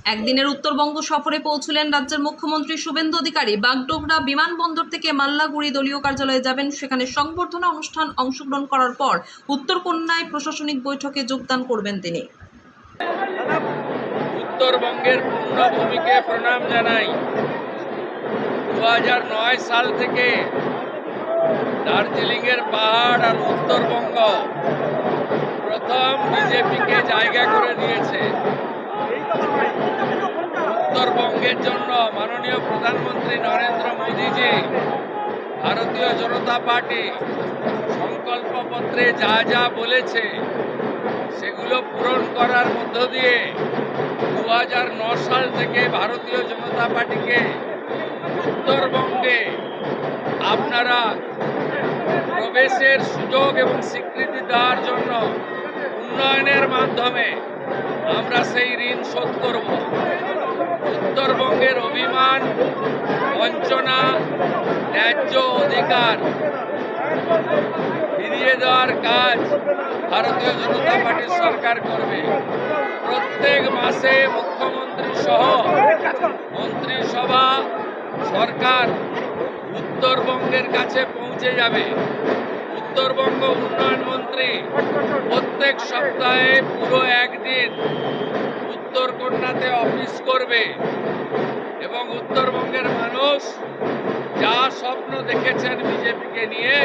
একদিনের উত্তরবঙ্গ সফরে পৌঁছলেন রাজ্যের মুখ্যমন্ত্রী শুভেন্দু অধিকারী। বাগডোগরা বিমানবন্দর থেকে মাল্লাগুড়ি দলীয় কার্যালয়ে যাবেন। সেখানে সংবর্ধনা অনুষ্ঠান অংশগ্রহণ করার পর উত্তরকন্যায় প্রশাসনিক বৈঠকে যোগদান করবেন তিনি। উত্তরবঙ্গের পূর্ণভূমিকে প্রণাম জানাই। 2009 সাল থেকে দার্জিলিংয়ের পাহাড় আর উত্তরবঙ্গ প্রথম বিজেপিকে জায়গা করে দিয়েছে। উত্তরবঙ্গের জন্য মাননীয় প্রধানমন্ত্রী নরেন্দ্র মোদীজি ভারতীয় জনতা পার্টি সংকল্পপত্রে যা যা বলেছে সেগুলো পূরণ করার মধ্য দিয়ে 2009 সাল থেকে ভারতীয় জনতা পার্টিকে উত্তরবঙ্গে আপনারা প্রবেশের সুযোগ এবং স্বীকৃতি দেওয়ার জন্য উন্নয়নের মাধ্যমে আমরা সেই ঋণ শোধ করব। উত্তরবঙ্গের অভিমান, বঞ্চনা, ন্যায্য অধিকার ফিরিয়ে দেওয়ার কাজ ভারতীয় জনতা পার্টির সরকার করবে। প্রত্যেক মাসে মুখ্যমন্ত্রী সহ মন্ত্রিসভা সরকার উত্তরবঙ্গের কাছে পৌঁছে যাবে। উত্তরবঙ্গ উন্নয়ন মন্ত্রী প্রত্যেক সপ্তাহে পুরো একদিন উত্তরকন্যাতে অফিস করবে এবং উত্তরবঙ্গের মানুষ যা স্বপ্ন দেখেছেন বিজেপিকে নিয়ে,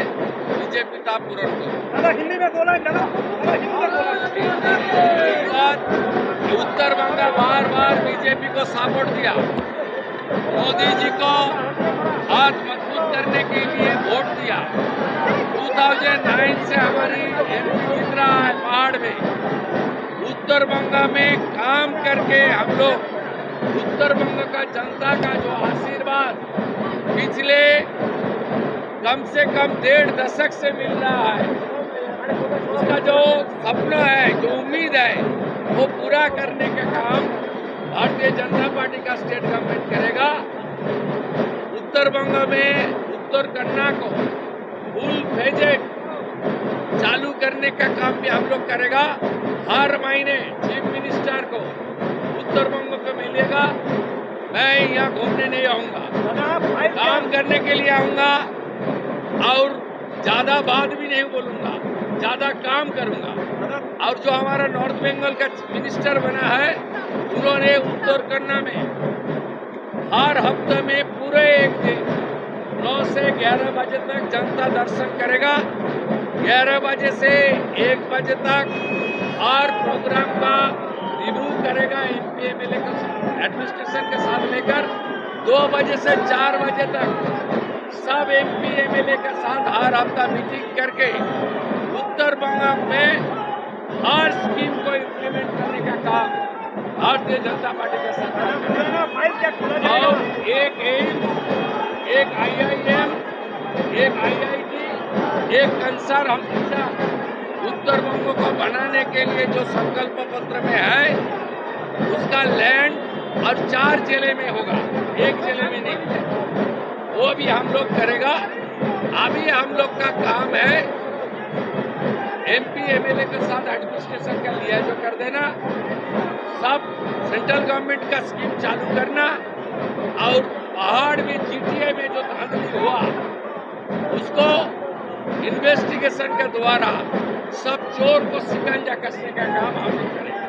बीजेपी ता पूर्ण करो। उत्तर बंगा बार बार बीजेपी को सपोर्ट दिया, मोदी जी को हाथ मजबूत करने के लिए वोट दिया। 2009 से हमारी एमपी जीत रहा है पहाड़ में। उत्तर बंगा में काम करके हम लोग उत्तर बंगा का जनता का जो आशीर्वाद पिछले कम से कम 1.5 दशक से मिल रहा है, उसका जो सपना है, जो उम्मीद है, वो पूरा करने का काम भारतीय जनता पार्टी का स्टेट गवर्नमेंट करेगा। उत्तर बंगा में उत्तर कन्या को फुल प्रोजेक्ट चालू करने का काम भी हम लोग करेगा। हर महीने चीफ मिनिस्टर को उत्तर बंग को मिलेगा। मैं यहाँ घूमने नहीं आऊँगा, काम करने के लिए आऊँगा और ज्यादा बात भी नहीं बोलूँगा, ज्यादा काम करूँगा। और जो हमारा नॉर्थ बंगाल का मिनिस्टर बना है, उन्होंने उत्तर कन्या में हर हफ्ते में पूरे एक दिन 9 से 11 बजे तक जनता दर्शन करेगा। 11 बजे से 1 बजे तक हर प्रोग्राम का रिव्यू करेगा एमपी एमएलए का एडमिनिस्ट्रेशन के साथ लेकर। 2 बजे से 4 बजे तक सब एमपी एमएलए के साथ हर हफ्ता मीटिंग करके उत्तर बंगा में हर स्कीम को इम्प्लीमेंट करने का काम भारतीय जनता पार्टी के साथ और एक एम्स, एक IIM, एक IIT, एक कंसर हम उत्तर बंग को बनाने के लिए जो संकल्प पत्र में है, उसका लैंड और 4 जिले में होगा, एक जिले में नहीं है। वो भी हम लोग करेगा। अभी हम लोग का काम है एमपी एमएलए के साथ एडमिनिस्ट्रेशन का लिहाज कर देना, सब सेंट्रल गवर्नमेंट का स्कीम चालू करना और पहाड़ में GTA में जो धांधली हुआ उसको इन्वेस्टिगेशन के द्वारा सब चोर को शिकंजा कसने का काम हम लोग करेंगे।